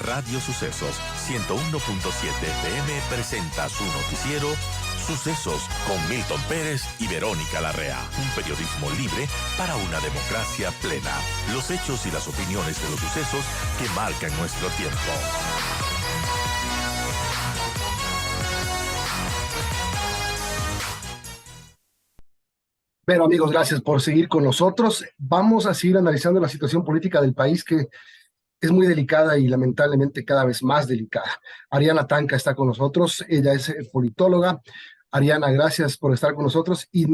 Radio Sucesos 101.7 FM presenta su noticiero Sucesos con Milton Pérez y Verónica Larrea. Un periodismo libre para una democracia plena. Los hechos y las opiniones de los sucesos que marcan nuestro tiempo. Pero amigos, gracias por seguir con nosotros. Vamos a seguir analizando la situación política del país, que es muy delicada y lamentablemente cada vez más delicada. Ariana Tanca está con nosotros, ella es politóloga. Ariana, gracias por estar con nosotros y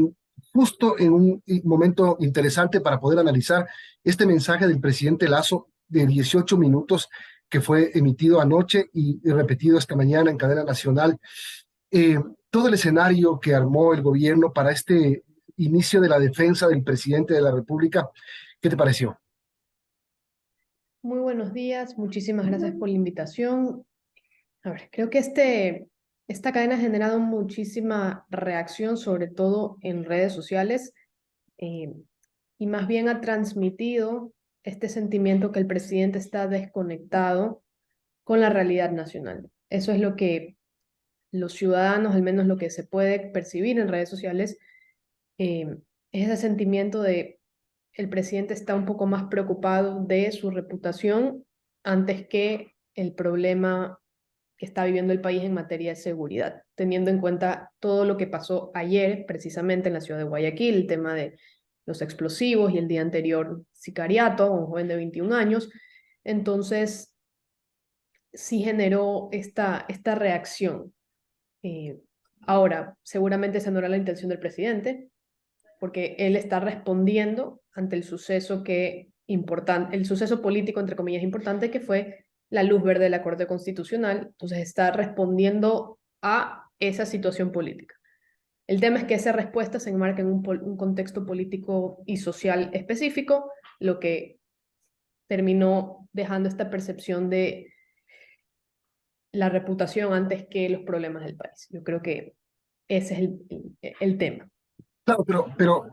justo en un momento interesante para poder analizar este mensaje del presidente Lasso de 18 minutos que fue emitido anoche y repetido esta mañana en cadena nacional. Todo el escenario que armó el gobierno para este inicio de la defensa del presidente de la República, ¿qué te pareció? Muy buenos días, muchísimas gracias por la invitación. A ver, creo que esta cadena ha generado muchísima reacción, sobre todo en redes sociales, y más bien ha transmitido este sentimiento que el presidente está desconectado con la realidad nacional. Eso es lo que los ciudadanos, al menos lo que se puede percibir en redes sociales, es ese sentimiento de el presidente está un poco más preocupado de su reputación antes que el problema que está viviendo el país en materia de seguridad, teniendo en cuenta todo lo que pasó ayer, precisamente en la ciudad de Guayaquil, el tema de los explosivos y el día anterior sicariato a un joven de 21 años. Entonces, sí generó esta reacción. Ahora, seguramente esa no era la intención del presidente, porque él está respondiendo ante el suceso el suceso político, entre comillas, importante, que fue la luz verde de la Corte Constitucional. Entonces está respondiendo a esa situación política. El tema es que esa respuesta se enmarca en un contexto político y social específico, lo que terminó dejando esta percepción de la reputación antes que los problemas del país. Yo creo que ese es el tema. Claro, pero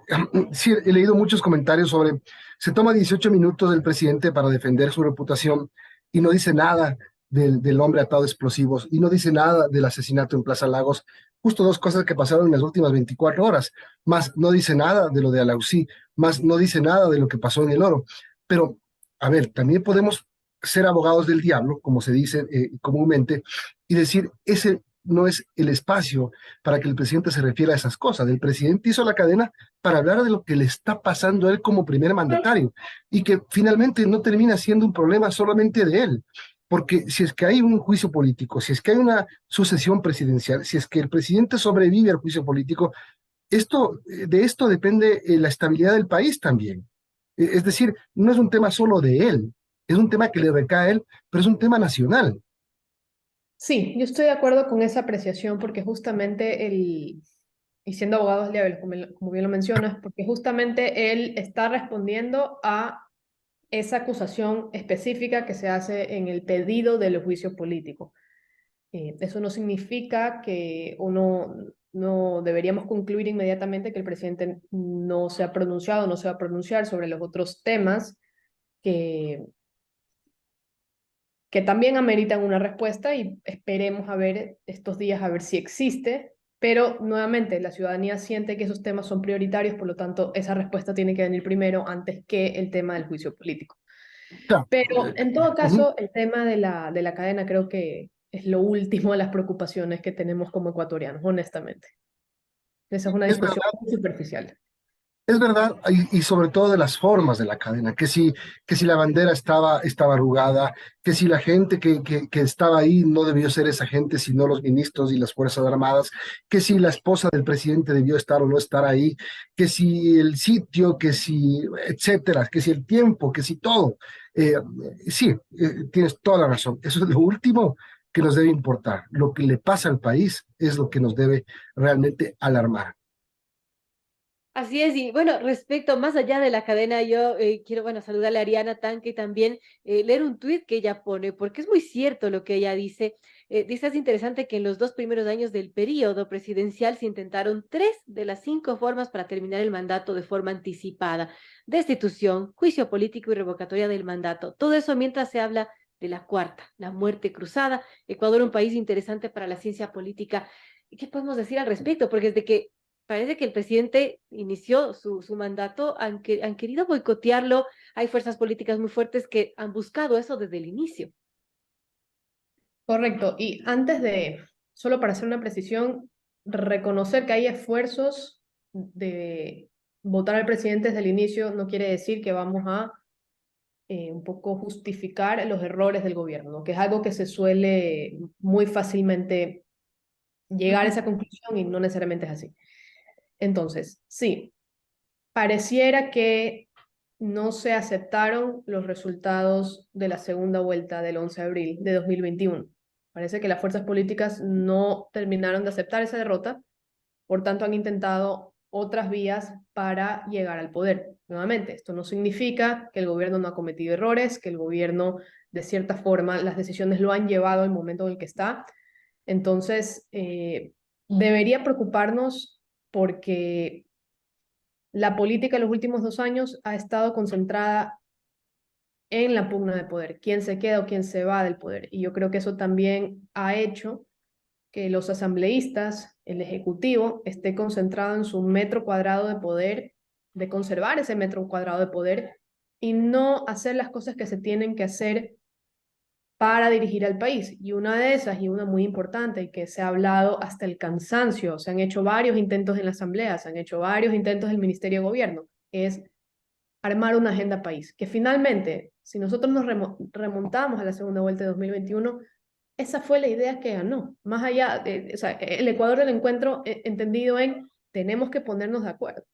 sí, he leído muchos comentarios sobre, se toma 18 minutos del presidente para defender su reputación y no dice nada del hombre atado a explosivos y no dice nada del asesinato en Plaza Lagos, justo dos cosas que pasaron en las últimas 24 horas, más no dice nada de lo de Alausí, más no dice nada de lo que pasó en El Oro. Pero, a ver, también podemos ser abogados del diablo, como se dice comúnmente, y decir, ese no es el espacio para que el presidente se refiera a esas cosas. El presidente hizo la cadena para hablar de lo que le está pasando a él como primer mandatario y que finalmente no termina siendo un problema solamente de él. Porque si es que hay un juicio político, si es que hay una sucesión presidencial, si es que el presidente sobrevive al juicio político, de esto depende la estabilidad del país también. Es decir, no es un tema solo de él, es un tema que le recae a él, pero es un tema nacional. Sí, yo estoy de acuerdo con esa apreciación porque justamente y siendo abogado del diablo, como bien lo mencionas, porque justamente él está respondiendo a esa acusación específica que se hace en el pedido del juicio político. Eso no significa que uno no deberíamos concluir inmediatamente que el presidente no se ha pronunciado, no se va a pronunciar sobre los otros temas que también ameritan una respuesta y esperemos a ver estos días a ver si existe, pero nuevamente la ciudadanía siente que esos temas son prioritarios, por lo tanto esa respuesta tiene que venir primero antes que el tema del juicio político. Claro. Pero en todo caso, el tema de la cadena creo que es lo último de las preocupaciones que tenemos como ecuatorianos, honestamente. Esa es una Es discusión verdad. muy superficial. Es verdad, y sobre todo de las formas de la cadena, que si la bandera estaba arrugada, que si la gente que estaba ahí no debió ser esa gente, sino los ministros y las Fuerzas Armadas, que si la esposa del presidente debió estar o no estar ahí, que si el sitio, que si, etcétera, que si el tiempo, que si todo. Sí, tienes toda la razón. Eso es lo último que nos debe importar. Lo que le pasa al país es lo que nos debe realmente alarmar. Así es, y bueno, respecto más allá de la cadena, yo quiero, bueno, saludarle a Ariana Tanque y también leer un tuit que ella pone, porque es muy cierto lo que ella dice. Dice, es interesante que en los 2 primeros años del periodo presidencial se intentaron 3 de las 5 formas para terminar el mandato de forma anticipada: destitución, juicio político y revocatoria del mandato. Todo eso mientras se habla de la cuarta, la muerte cruzada. Ecuador, un país interesante para la ciencia política. ¿Qué podemos decir al respecto? Porque desde que parece que el presidente inició su mandato, han querido boicotearlo. Hay fuerzas políticas muy fuertes que han buscado eso desde el inicio. Correcto. Y antes de, solo para hacer una precisión, reconocer que hay esfuerzos de votar al presidente desde el inicio no quiere decir que vamos a un poco justificar los errores del gobierno, ¿no? Que es algo que se suele muy fácilmente llegar a esa conclusión y no necesariamente es así. Entonces, sí, pareciera que no se aceptaron los resultados de la segunda vuelta del 11 de abril de 2021. Parece que las fuerzas políticas no terminaron de aceptar esa derrota, por tanto han intentado otras vías para llegar al poder. Nuevamente, esto no significa que el gobierno no ha cometido errores, que el gobierno, de cierta forma, las decisiones lo han llevado al momento en el que está. Entonces, debería preocuparnos porque la política en los últimos 2 años ha estado concentrada en la pugna de poder, quién se queda o quién se va del poder. Y yo creo que eso también ha hecho que los asambleístas, el Ejecutivo, esté concentrado en su metro cuadrado de poder, de conservar ese metro cuadrado de poder y no hacer las cosas que se tienen que hacer para dirigir al país. Y una de esas, y una muy importante, y que se ha hablado hasta el cansancio, se han hecho varios intentos en la Asamblea, se han hecho varios intentos del Ministerio de Gobierno, es armar una agenda país, que finalmente, si nosotros nos remontamos a la segunda vuelta de 2021, esa fue la idea que ganó. Más allá, o sea, el Ecuador del encuentro entendido en tenemos que ponernos de acuerdo.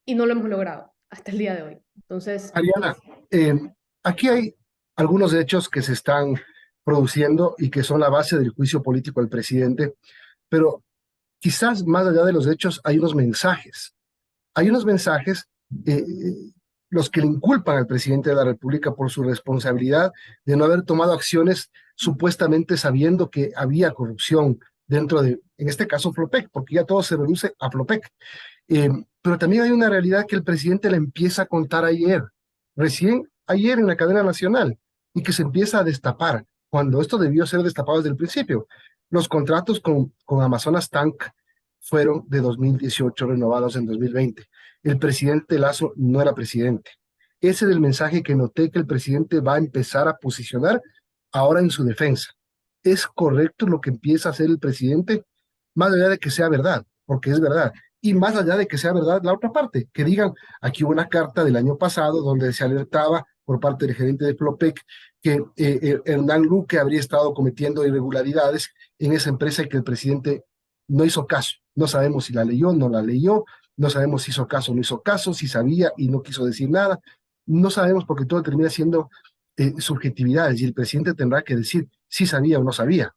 Y no lo hemos logrado hasta el día de hoy. Entonces, Ariana, eh, aquí hay algunos hechos que se están produciendo y que son la base del juicio político al presidente, pero quizás más allá de los hechos hay unos mensajes. Hay unos mensajes, los que le inculpan al presidente de la República por su responsabilidad de no haber tomado acciones supuestamente sabiendo que había corrupción dentro de, en este caso, Flopec, porque ya todo se reduce a Flopec. Eh, pero también hay una realidad que el presidente le empieza a contar ayer, recién ayer en la cadena nacional, y que se empieza a destapar, cuando esto debió ser destapado desde el principio. Los contratos con Amazonas Tank fueron de 2018 renovados en 2020. El presidente Lazo no era presidente. Ese es el mensaje que noté que el presidente va a empezar a posicionar ahora en su defensa. ¿Es correcto lo que empieza a hacer el presidente? Más allá de que sea verdad, porque es verdad. Y más allá de que sea verdad la otra parte, que digan, aquí hubo una carta del año pasado donde se alertaba por parte del gerente de Flopec que Hernán Luque habría estado cometiendo irregularidades en esa empresa y que el presidente no hizo caso. No sabemos si la leyó, no la leyó, no sabemos si hizo caso o no hizo caso, si sabía y no quiso decir nada. No sabemos porque todo termina siendo subjetividades y el presidente tendrá que decir si sabía o no sabía.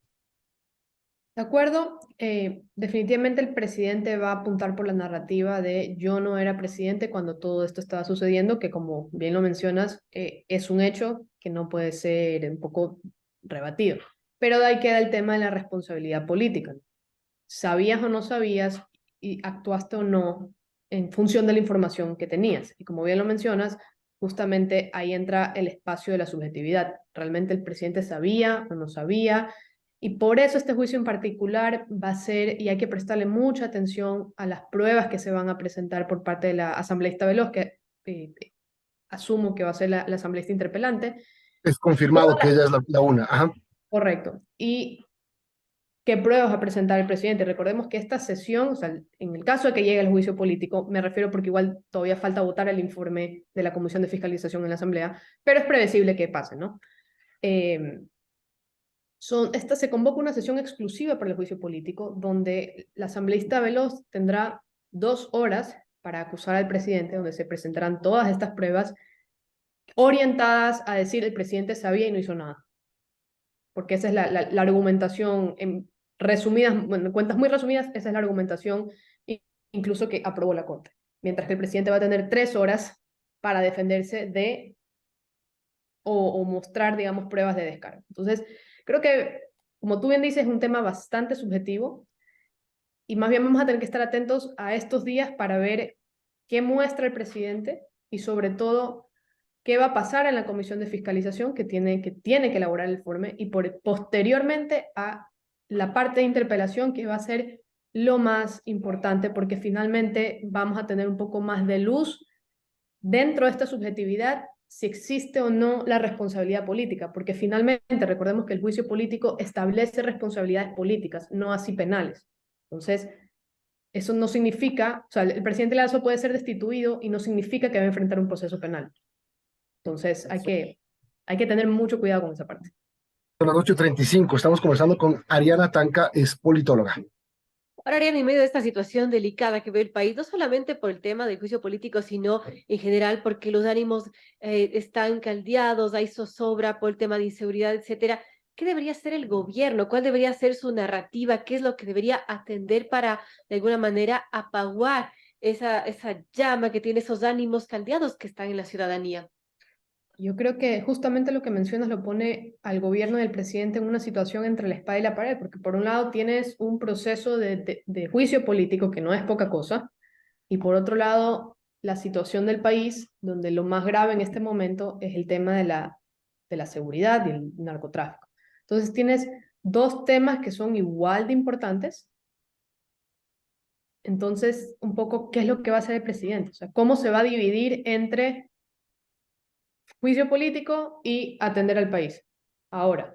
de acuerdo, definitivamente el presidente va a apuntar por la narrativa de yo no era presidente cuando todo esto estaba sucediendo, que como bien lo mencionas, es un hecho que no puede ser un poco rebatido. Pero de ahí queda el tema de la responsabilidad política. ¿Sabías o no sabías y actuaste o no en función de la información que tenías? Y como bien lo mencionas, justamente ahí entra el espacio de la subjetividad. ¿Realmente el presidente sabía o no sabía? Y por eso este juicio en particular va a ser, y hay que prestarle mucha atención a las pruebas que se van a presentar por parte de la asambleísta Veloz, que asumo que va a ser la asambleísta interpelante. Es confirmado que ella es la una. Ajá. Correcto. Y qué pruebas va a presentar el presidente. Recordemos que esta sesión, o sea, en el caso de que llegue el juicio político, me refiero porque igual todavía falta votar el informe de la Comisión de Fiscalización en la Asamblea, pero es previsible que pase, ¿no? Esta se convoca una sesión exclusiva para el juicio político, donde la asambleísta Veloz tendrá 2 horas para acusar al presidente, donde se presentarán todas estas pruebas orientadas a decir el presidente sabía y no hizo nada. Porque esa es la argumentación, en resumidas, bueno, en cuentas muy resumidas, esa es la argumentación incluso que aprobó la Corte. Mientras que el presidente va a tener 3 horas para defenderse de o mostrar, digamos, pruebas de descargo. Entonces, creo que, como tú bien dices, es un tema bastante subjetivo y más bien vamos a tener que estar atentos a estos días para ver qué muestra el presidente y sobre todo qué va a pasar en la comisión de fiscalización que tiene que elaborar el informe y posteriormente a la parte de interpelación que va a ser lo más importante porque finalmente vamos a tener un poco más de luz dentro de esta subjetividad si existe o no la responsabilidad política, porque finalmente recordemos que el juicio político establece responsabilidades políticas, no así penales. Entonces, eso no significa, o sea, el presidente Lazo puede ser destituido y no significa que va a enfrentar un proceso penal. Entonces, hay que tener mucho cuidado con esa parte. Son las 8:35. Estamos conversando con Ariana Tanca, es politóloga. Ahora, Ariana, en medio de esta situación delicada que ve el país, no solamente por el tema del juicio político, sino en general porque los ánimos están caldeados, hay zozobra por el tema de inseguridad, etcétera. ¿Qué debería hacer el gobierno? ¿Cuál debería ser su narrativa? ¿Qué es lo que debería atender para, de alguna manera, apaguar esa llama que tiene esos ánimos caldeados que están en la ciudadanía? Yo creo que justamente lo que mencionas lo pone al gobierno del presidente en una situación entre la espada y la pared, porque por un lado tienes un proceso de juicio político que no es poca cosa, y por otro lado la situación del país, donde lo más grave en este momento es el tema de la seguridad y el narcotráfico. Entonces tienes dos temas que son igual de importantes. Entonces, un poco, ¿qué es lo que va a hacer el presidente? O sea, ¿cómo se va a dividir entre juicio político y atender al país? Ahora,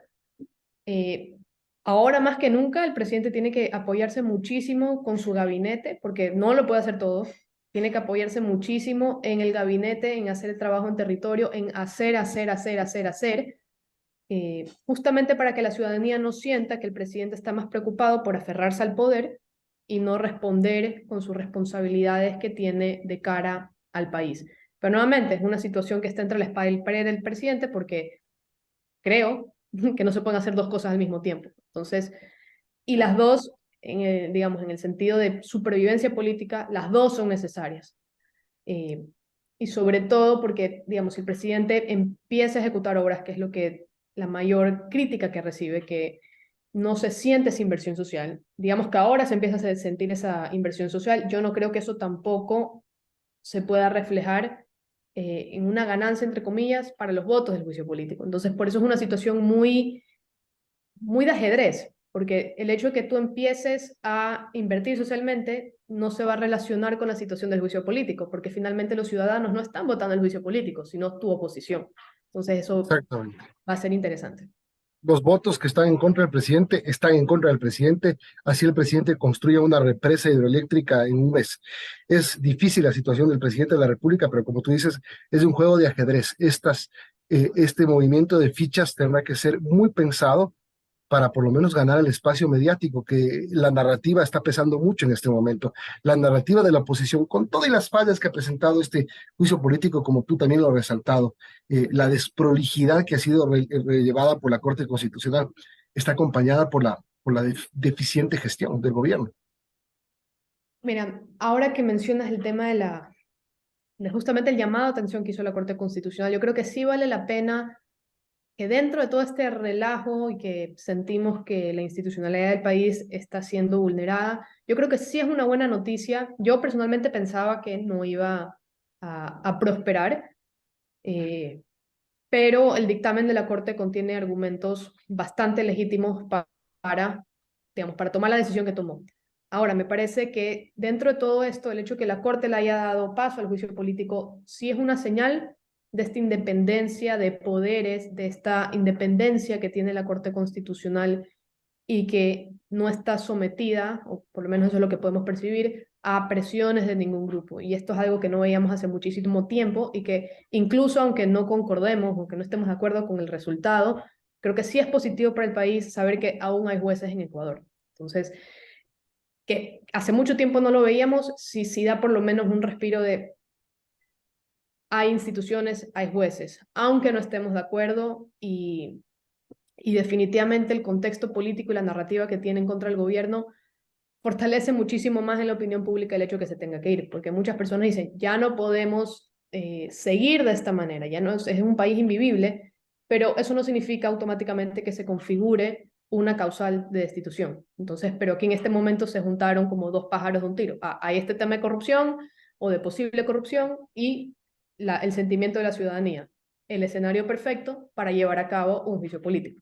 eh, ahora más que nunca el presidente tiene que apoyarse muchísimo con su gabinete, porque no lo puede hacer todo. Tiene que apoyarse muchísimo en el gabinete, en hacer el trabajo en territorio, en hacer, justamente para que la ciudadanía no sienta que el presidente está más preocupado por aferrarse al poder y no responder con sus responsabilidades que tiene de cara al país. Pero nuevamente es una situación que está entre la espada y la pared del presidente porque creo que no se pueden hacer dos cosas al mismo tiempo. Entonces, y las dos, digamos, en el sentido de supervivencia política, las dos son necesarias. Y sobre todo porque, digamos, si el presidente empieza a ejecutar obras, que es lo que la mayor crítica que recibe, que no se siente esa inversión social, digamos que ahora se empieza a sentir esa inversión social, yo no creo que eso tampoco se pueda reflejar en una ganancia, entre comillas, para los votos del juicio político. Entonces, por eso es una situación muy de ajedrez, porque el hecho de que tú empieces a invertir socialmente no se va a relacionar con la situación del juicio político, porque finalmente los ciudadanos no están votando el juicio político, sino tu oposición. Entonces eso Exactamente. va a ser interesante. Los votos que están en contra del presidente están en contra del presidente, así el presidente construye una represa hidroeléctrica en un mes. Es difícil la situación del presidente de la República, pero como tú dices, es un juego de ajedrez. Este movimiento de fichas tendrá que ser muy pensado para por lo menos ganar el espacio mediático, que la narrativa está pesando mucho en este momento. La narrativa de la oposición, con todas las fallas que ha presentado este juicio político, como tú también lo has resaltado, la desprolijidad que ha sido relevada por la Corte Constitucional, está acompañada por la deficiente gestión del gobierno. Mira, ahora que mencionas el tema de justamente el llamado a atención que hizo la Corte Constitucional, yo creo que sí vale la pena que dentro de todo este relajo y que sentimos que la institucionalidad del país está siendo vulnerada, yo creo que sí es una buena noticia. Yo personalmente pensaba que no iba a prosperar, pero el dictamen de la Corte contiene argumentos bastante legítimos digamos, para tomar la decisión que tomó. Ahora, me parece que dentro de todo esto, el hecho de que la Corte le haya dado paso al juicio político, sí es una señal de esta independencia de poderes, de esta independencia que tiene la Corte Constitucional y que no está sometida, o por lo menos eso es lo que podemos percibir, a presiones de ningún grupo. Y esto es algo que no veíamos hace muchísimo tiempo y que incluso aunque no concordemos, aunque no estemos de acuerdo con el resultado, creo que sí es positivo para el país saber que aún hay jueces en Ecuador. Entonces, que hace mucho tiempo no lo veíamos, sí da por lo menos un respiro de hay instituciones, hay jueces, aunque no estemos de acuerdo y definitivamente el contexto político y la narrativa que tienen contra el gobierno fortalece muchísimo más en la opinión pública el hecho que se tenga que ir, porque muchas personas dicen, ya no podemos seguir de esta manera, ya no es un país invivible, pero eso no significa automáticamente que se configure una causal de destitución. Entonces, pero aquí en este momento se juntaron como dos pájaros de un tiro. Hay este tema de corrupción o de posible corrupción y el sentimiento de la ciudadanía. el escenario perfecto para llevar a cabo un juicio político.